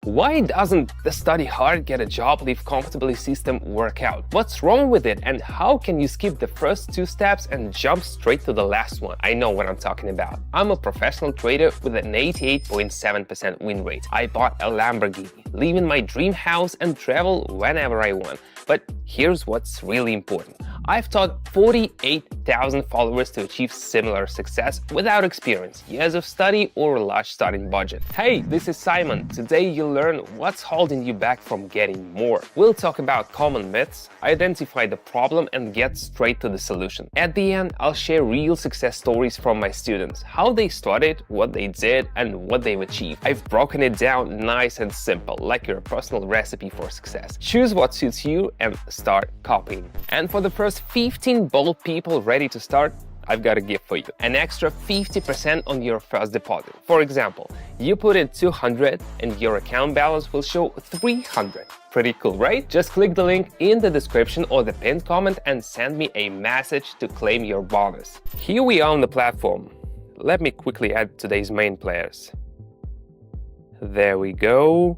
Why doesn't the study hard, get a job, live comfortably system work out? What's wrong with it, and how can you skip the first 2 steps and jump straight to the last one? I know what I'm talking about. I'm a professional trader with an 88.7% win rate. I bought a Lamborghini, live in my dream house and travel whenever I want. But here's what's really important. I've taught 48,000 followers to achieve similar success without experience, years of study, or a large starting budget. Hey, this is Simon. Today you'll learn what's holding you back from getting more. We'll talk about common myths, identify the problem, and get straight to the solution. At the end, I'll share real success stories from my students, how they started, what they did, and what they've achieved. I've broken it down nice and simple, like your personal recipe for success. Choose what suits you and start copying. And for the first 15 bold people ready to start, I've got a gift for you. An extra 50% on your first deposit. For example, you put in 200 and your account balance will show 300. Pretty cool, right? Just click the link in the description or the pinned comment and send me a message to claim your bonus. Here we are on the platform. Let me quickly add today's main players. There we go.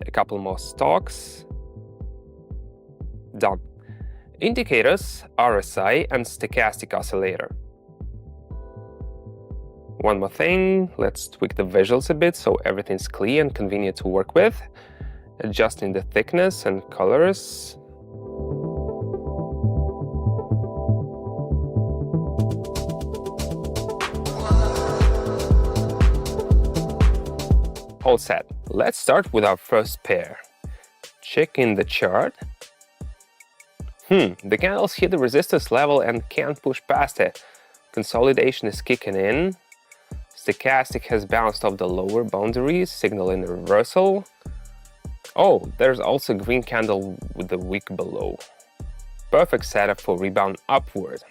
A couple more stocks. Done. Indicators, RSI and stochastic oscillator. One more thing, let's tweak the visuals a bit so everything's clear and convenient to work with. Adjusting the thickness and colors. All set. Let's start with our first pair. Check in the chart. The candles hit the resistance level and can't push past it. Consolidation is kicking in. Stochastic has bounced off the lower boundaries, signaling a reversal. Oh, there's also a green candle with the wick below. Perfect setup for rebound upward.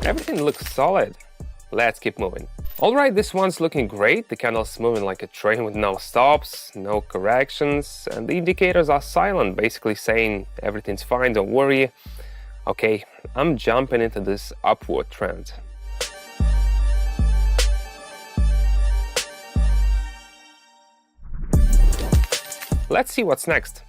Everything looks solid. Let's keep moving. Alright, this one's looking great. The candle's moving like a train with no stops, no corrections, and the indicators are silent, basically saying everything's fine, don't worry. Okay, I'm jumping into this upward trend. Let's see what's next.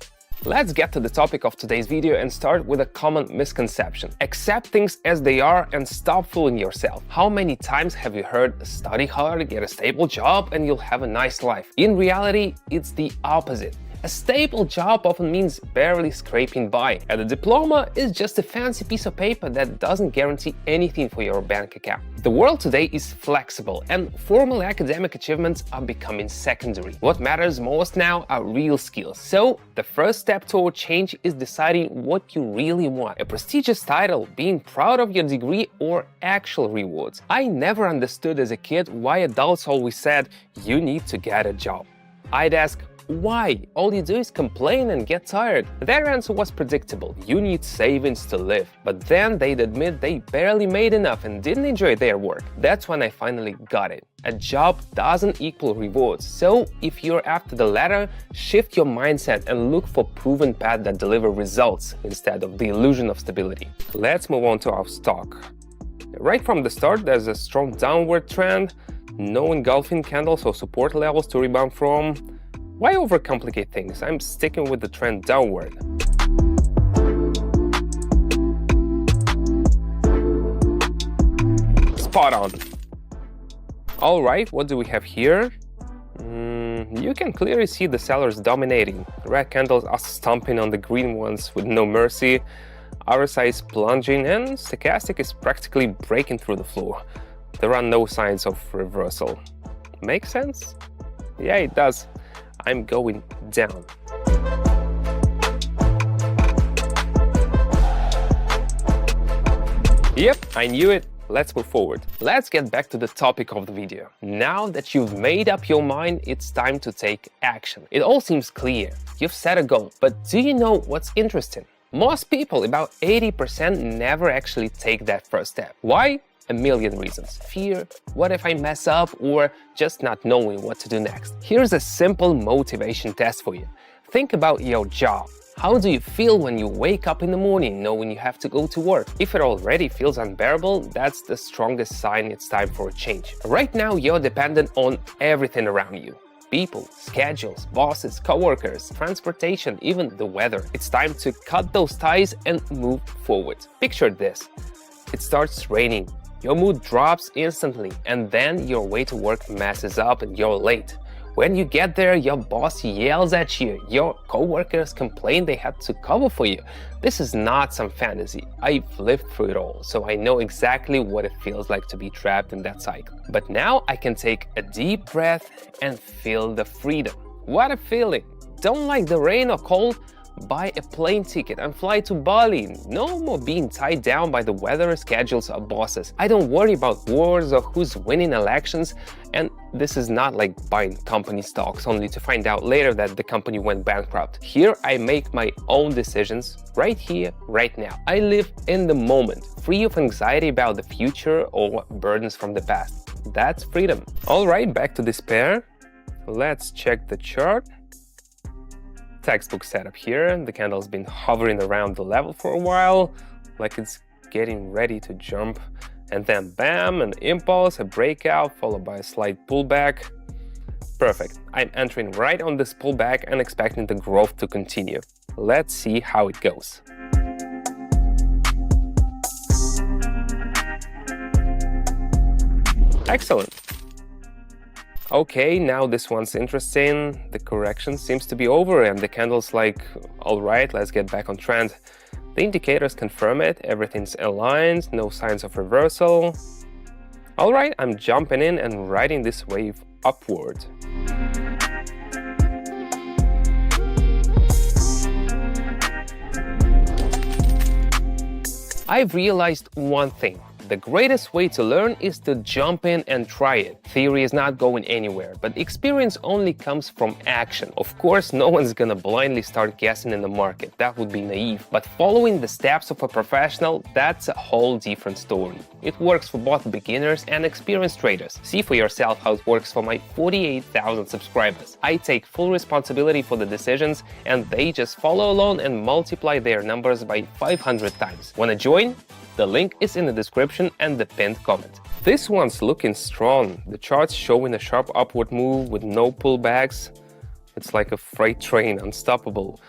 Let's get to the topic of today's video and start with a common misconception. Accept things as they are and stop fooling yourself. How many times have you heard study hard, get a stable job, and you'll have a nice life? In reality, it's the opposite. A stable job often means barely scraping by, and a diploma is just a fancy piece of paper that doesn't guarantee anything for your bank account. The world today is flexible, and formal academic achievements are becoming secondary. What matters most now are real skills. So, the first step toward change is deciding what you really want. A prestigious title, being proud of your degree, or actual rewards. I never understood as a kid why adults always said, "You need to get a job." I'd ask, why? All you do is complain and get tired. Their answer was predictable. You need savings to live. But then they'd admit they barely made enough and didn't enjoy their work. That's when I finally got it. A job doesn't equal rewards. So if you're after the latter, shift your mindset and look for proven paths that deliver results instead of the illusion of stability. Let's move on to our stock. Right from the start, there's a strong downward trend. No engulfing candles or support levels to rebound from. Why overcomplicate things? I'm sticking with the trend downward. Spot on. Alright, what do we have here? You can clearly see the sellers dominating. Red candles are stomping on the green ones with no mercy. RSI is plunging and stochastic is practically breaking through the floor. There are no signs of reversal. Make sense? Yeah, it does. I'm going down. Yep, I knew it. Let's move forward. Let's get back to the topic of the video. Now that you've made up your mind, it's time to take action. It all seems clear. You've set a goal, but do you know what's interesting? Most people, about 80%, never actually take that first step. Why? A million reasons. Fear, what if I mess up, or just not knowing what to do next. Here's a simple motivation test for you. Think about your job. How do you feel when you wake up in the morning knowing you have to go to work? If it already feels unbearable, that's the strongest sign it's time for a change. Right now, you're dependent on everything around you. People, schedules, bosses, coworkers, transportation, even the weather. It's time to cut those ties and move forward. Picture this. It starts raining. Your mood drops instantly, and then your way to work messes up and you're late. When you get there, your boss yells at you, your coworkers complain they had to cover for you. This is not some fantasy. I've lived through it all, so I know exactly what it feels like to be trapped in that cycle. But now I can take a deep breath and feel the freedom. What a feeling! Don't like the rain or cold? Buy a plane ticket and fly to Bali. No more being tied down by the weather, schedules, or bosses. I don't worry about wars or who's winning elections. And this is not like buying company stocks only to find out later that the company went bankrupt. Here I make my own decisions right here, right now. I live in the moment, free of anxiety about the future or burdens from the past. That's freedom. All right, back to despair. Let's check the chart. Textbook setup here. The candle's been hovering around the level for a while, like it's getting ready to jump. And then bam, an impulse, a breakout, followed by a slight pullback. Perfect. I'm entering right on this pullback and expecting the growth to continue. Let's see how it goes. Excellent. Okay, now this one's interesting. The correction seems to be over and the candle's like, all right, let's get back on trend. The indicators confirm it, everything's aligned, no signs of reversal. All right, I'm jumping in and riding this wave upward. I've realized one thing. The greatest way to learn is to jump in and try it. Theory is not going anywhere, but experience only comes from action. Of course, no one's gonna blindly start guessing in the market. That would be naive. But following the steps of a professional, that's a whole different story. It works for both beginners and experienced traders. See for yourself how it works for my 48,000 subscribers. I take full responsibility for the decisions, and they just follow along and multiply their numbers by 500 times. Wanna join? The link is in the description and the pinned comment. This one's looking strong. The chart's showing a sharp upward move with no pullbacks. It's like a freight train, unstoppable.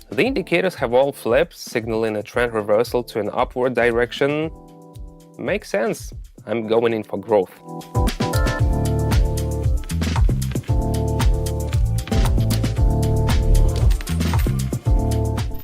The indicators have all flipped, signaling a trend reversal to an upward direction. Makes sense. I'm going in for growth.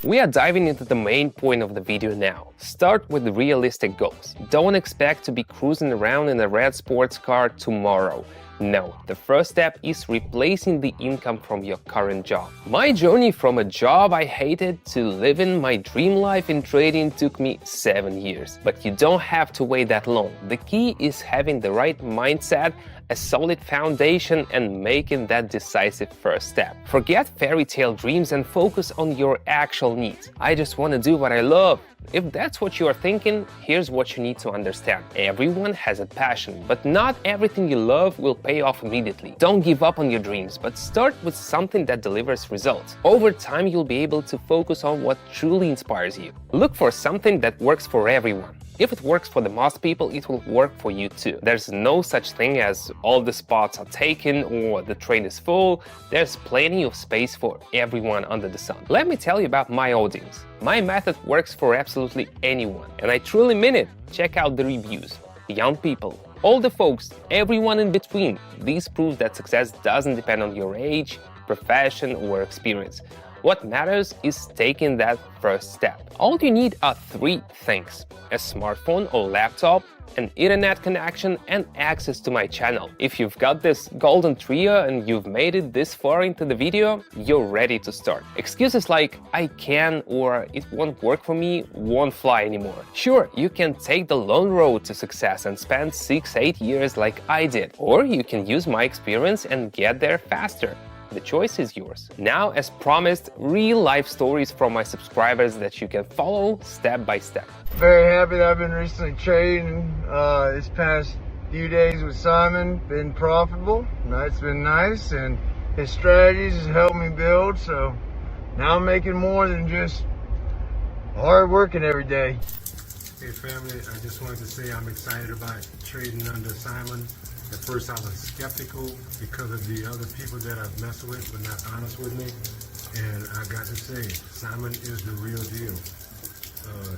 We are diving into the main point of the video now. Start with realistic goals. Don't expect to be cruising around in a red sports car tomorrow. No, the first step is replacing the income from your current job. My journey from a job I hated to living my dream life in trading took me 7 years. But you don't have to wait that long. The key is having the right mindset, a solid foundation, and making that decisive first step. Forget fairy tale dreams and focus on your actual needs. I just want to do what I love. If that's what you are thinking, here's what you need to understand. Everyone has a passion, but not everything you love will pay off immediately. Don't give up on your dreams, but start with something that delivers results. Over time, you'll be able to focus on what truly inspires you. Look for something that works for everyone. If it works for the most people, it will work for you too. There's no such thing as all the spots are taken or the train is full. There's plenty of space for everyone under the sun. Let me tell you about my audience. My method works for absolutely anyone, and I truly mean it. Check out the reviews. Young people, older folks, everyone in between. This proves that success doesn't depend on your age, profession, or experience. What matters is taking that first step. All you need are 3 things: a smartphone or laptop, an internet connection, and access to my channel. If you've got this golden trio and you've made it this far into the video, you're ready to start. Excuses like "I can" or "it won't work for me" won't fly anymore. Sure, you can take the long road to success and spend 6-8 years like I did, or you can use my experience and get there faster. The choice is yours. Now, as promised, real-life stories from my subscribers that you can follow step by step. Very happy that I've been recently trading this past few days with Simon. Been profitable. It's been nice, and his strategies has helped me build, so Now I'm making more than just hard working every day. Hey family, I just wanted to say I'm excited about trading under Simon. At first I was skeptical because of the other people that I've messed with but not honest with me. And I got to say, Simon is the real deal.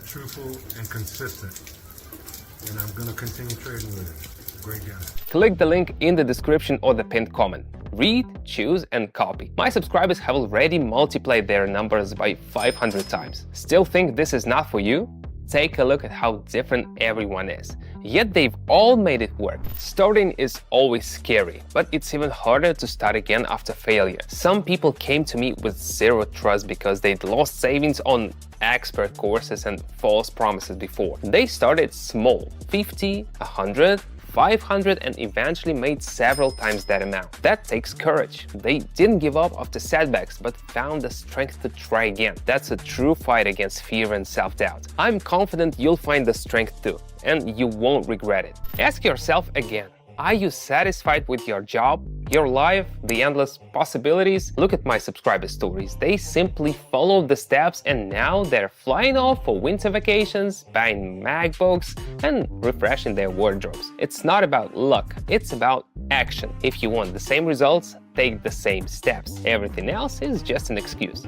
Truthful and consistent. And I'm going to continue trading with him. Great guy. Click the link in the description or the pinned comment. Read, choose, and copy. My subscribers have already multiplied their numbers by 500 times. Still think this is not for you? Take a look at how different everyone is. Yet they've all made it work. Starting is always scary, but it's even harder to start again after failure. Some people came to me with zero trust because they'd lost savings on expert courses and false promises before. They started small, 50, 100, 500, and eventually made several times that amount. That takes courage. They didn't give up after setbacks, but found the strength to try again. That's a true fight against fear and self-doubt. I'm confident you'll find the strength too, and you won't regret it. Ask yourself again, are you satisfied with your job, your life, the endless possibilities? Look at my subscriber stories. They simply followed the steps and now they're flying off for winter vacations, buying MacBooks, and refreshing their wardrobes. It's not about luck, it's about action. If you want the same results, take the same steps. Everything else is just an excuse.